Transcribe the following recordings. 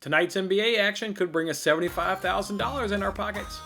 Tonight's NBA action could bring us $75,000 in our pockets.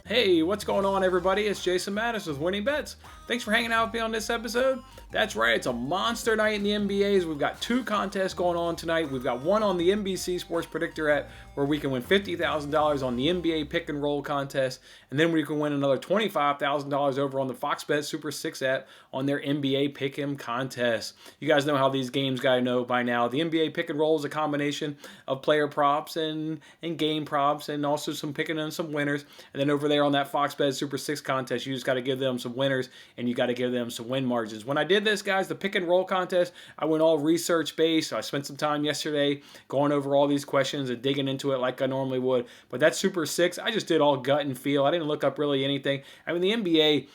Hey, what's going on, everybody? It's Jason Mattis with Winning Bets. Thanks for hanging out with me on this episode. That's right, it's a monster night in the NBAs. We've got two contests going on tonight. We've got one on the NBC Sports Predictor app where we can win $50,000 on the NBA Pick and Roll contest, and then we can win another $25,000 over on the Fox Bet Super 6 app on their NBA Pick 'em contest. You guys know how these games gotta know by now. The NBA Pick and Roll is a combination of player props and game props and also some picking and some winners. And then over there on that Fox Bet Super 6 contest, you just got to give them some winners and you got to give them some win margins. When I did this, guys, the pick and roll contest, I went all research based. So I spent some time yesterday going over all these questions and digging into it like I normally would. But that Super 6, I just did all gut and feel. I didn't look up really anything. I mean, the NBA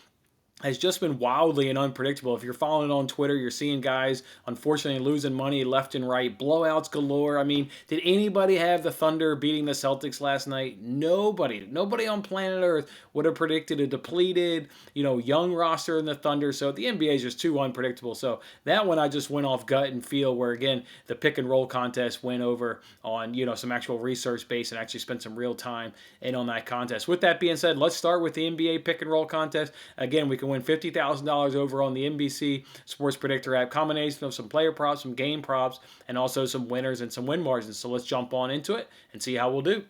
has just been wildly and unpredictable. If you're following it on Twitter, you're seeing guys, unfortunately, losing money left and right. Blowouts galore. I mean, did anybody have the Thunder beating the Celtics last night? Nobody. Nobody on planet Earth would have predicted a depleted, young roster in the Thunder. So the NBA is just too unpredictable. So that one I just went off gut and feel, where, again, the pick and roll contest went over on, some actual research base and actually spent some real time in on that contest. With that being said, let's start with the NBA pick and roll contest. Again, we can win $50,000 over on the NBC Sports Predictor app. Combination of some player props, some game props, and also some winners and some win margins. So let's jump on into it and see how we'll do.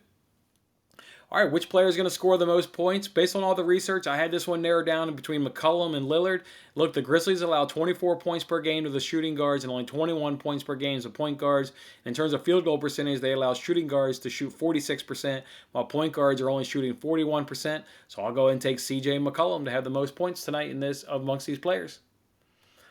All right, which player is going to score the most points? Based on all the research, I had this one narrowed down between McCollum and Lillard. Look, the Grizzlies allow 24 points per game to the shooting guards and only 21 points per game to point guards. In terms of field goal percentage, they allow shooting guards to shoot 46%, while point guards are only shooting 41%. So I'll go ahead and take CJ McCollum to have the most points tonight in this amongst these players.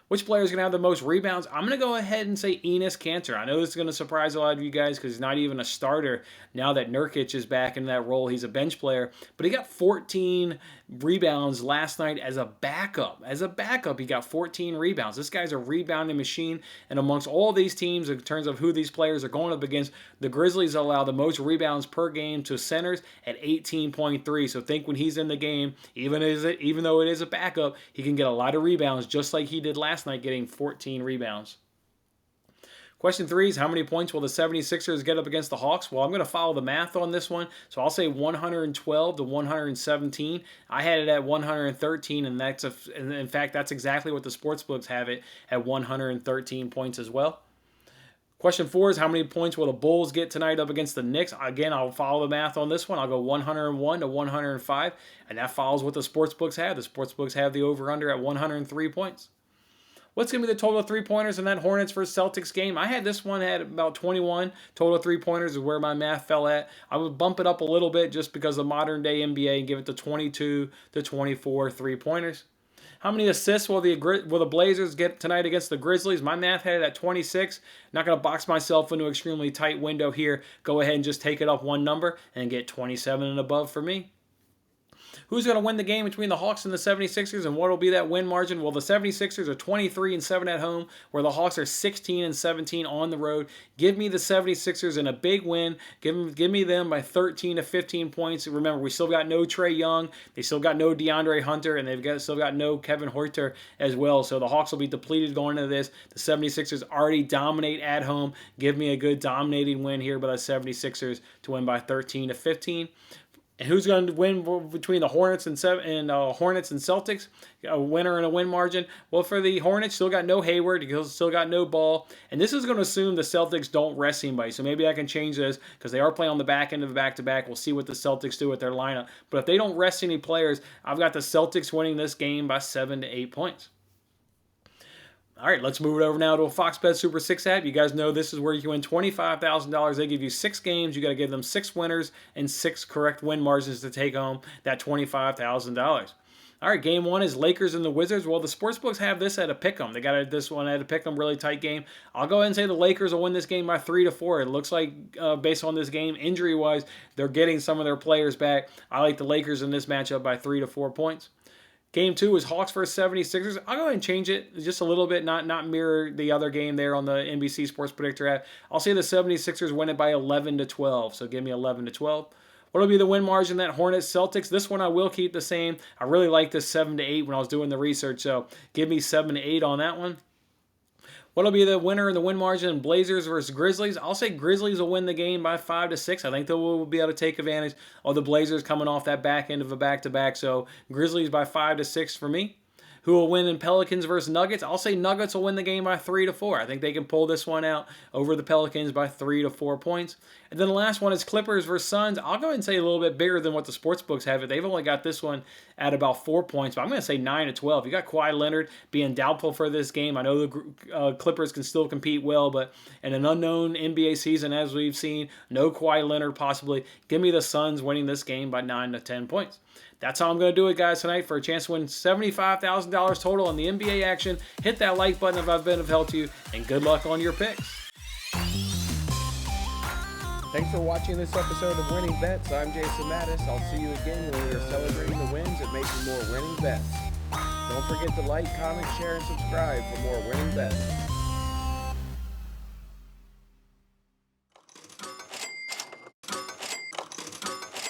Which player is going to have the most rebounds? I'm going to go ahead and say Enes Kanter. I know this is going to surprise a lot of you guys because he's not even a starter now that Nurkic is back in that role. He's a bench player. But he got 14 rebounds last night as a backup. As a backup, he got 14 rebounds. This guy's a rebounding machine. And amongst all these teams, in terms of who these players are going up against, the Grizzlies allow the most rebounds per game to centers at 18.3. So think when he's in the game, even though it is a backup, he can get a lot of rebounds just like he did last night, getting 14 rebounds. Question 3 is how many points will the 76ers get up against the Hawks? Well, I'm going to follow the math on this one. So I'll say 112 to 117. I had it at 113, and in fact, that's exactly what the sportsbooks have it at 113 points as well. Question 4 is how many points will the Bulls get tonight up against the Knicks? Again, I'll follow the math on this one. I'll go 101 to 105, and that follows what the sportsbooks have. The sportsbooks have the over-under at 103 points. What's going to be the total of three-pointers in that Hornets versus Celtics game? I had this one at about 21. Total three-pointers is where my math fell at. I would bump it up a little bit just because of modern-day NBA and give it to 22 to 24 three-pointers. How many assists will the Blazers get tonight against the Grizzlies? My math had it at 26. Not going to box myself into an extremely tight window here. Go ahead and just take it up one number and get 27 and above for me. Who's going to win the game between the Hawks and the 76ers, and what will be that win margin? Well, the 76ers are 23-7 at home, where the Hawks are 16-17 on the road. Give me the 76ers in a big win. Give me them by 13 to 15 points. Remember, we still got no Trae Young. They still got no DeAndre Hunter, and still got no Kevin Huerter as well. So the Hawks will be depleted going into this. The 76ers already dominate at home. Give me a good dominating win here by the 76ers to win by 13 to 15. And who's going to win between the Hornets and Celtics? A winner and a win margin. Well, for the Hornets, still got no Hayward. Still got no Ball. And this is going to assume the Celtics don't rest anybody. So maybe I can change this because they are playing on the back end of the back-to-back. We'll see what the Celtics do with their lineup. But if they don't rest any players, I've got the Celtics winning this game by 7 to 8 points. All right, let's move it over now to a Fox Bet Super 6 app. You guys know this is where you can win $25,000. They give you 6 games. You got to give them 6 winners and 6 correct win margins to take home that $25,000. All right, game 1 is Lakers and the Wizards. Well, the sportsbooks have this at a pick'em. They got this one at a pick'em, really tight game. I'll go ahead and say the Lakers will win this game by 3 to 4. It looks like, based on this game, injury-wise, they're getting some of their players back. I like the Lakers in this matchup by 3 to 4 points. Game 2 is Hawks versus 76ers. I'll go ahead and change it just a little bit, not mirror the other game there on the NBC Sports Predictor app. I'll say the 76ers win it by 11 to 12, so give me 11 to 12. What'll be the win margin that Hornets Celtics? This one I will keep the same. I really like this 7 to 8 when I was doing the research, so give me 7 to 8 on that one. What'll be the winner in the win margin? Blazers versus Grizzlies. I'll say Grizzlies will win the game by 5 to 6. I think they will be able to take advantage of the Blazers coming off that back end of a back-to-back. So Grizzlies by 5 to 6 for me. Who will win in Pelicans versus Nuggets? I'll say Nuggets will win the game by 3 to 4. I think they can pull this one out over the Pelicans by 3 to 4 points. And then the last one is Clippers versus Suns. I'll go ahead and say a little bit bigger than what the sports books have it. They've only got this one at about 4 points, but I'm going to say 9 to 12. You got Kawhi Leonard being doubtful for this game. I know the Clippers can still compete well, but in an unknown NBA season, as we've seen, no Kawhi Leonard possibly. Give me the Suns winning this game by 9 to 10 points. That's how I'm going to do it, guys, tonight for a chance to win $75,000 total on the NBA action. Hit that like button if I've been of help to you, and good luck on your picks. Thanks for watching this episode of Winning Bets. I'm Jason Mattis. I'll see you again when we are celebrating the wins and making more winning bets. Don't forget to like, comment, share, and subscribe for more winning bets.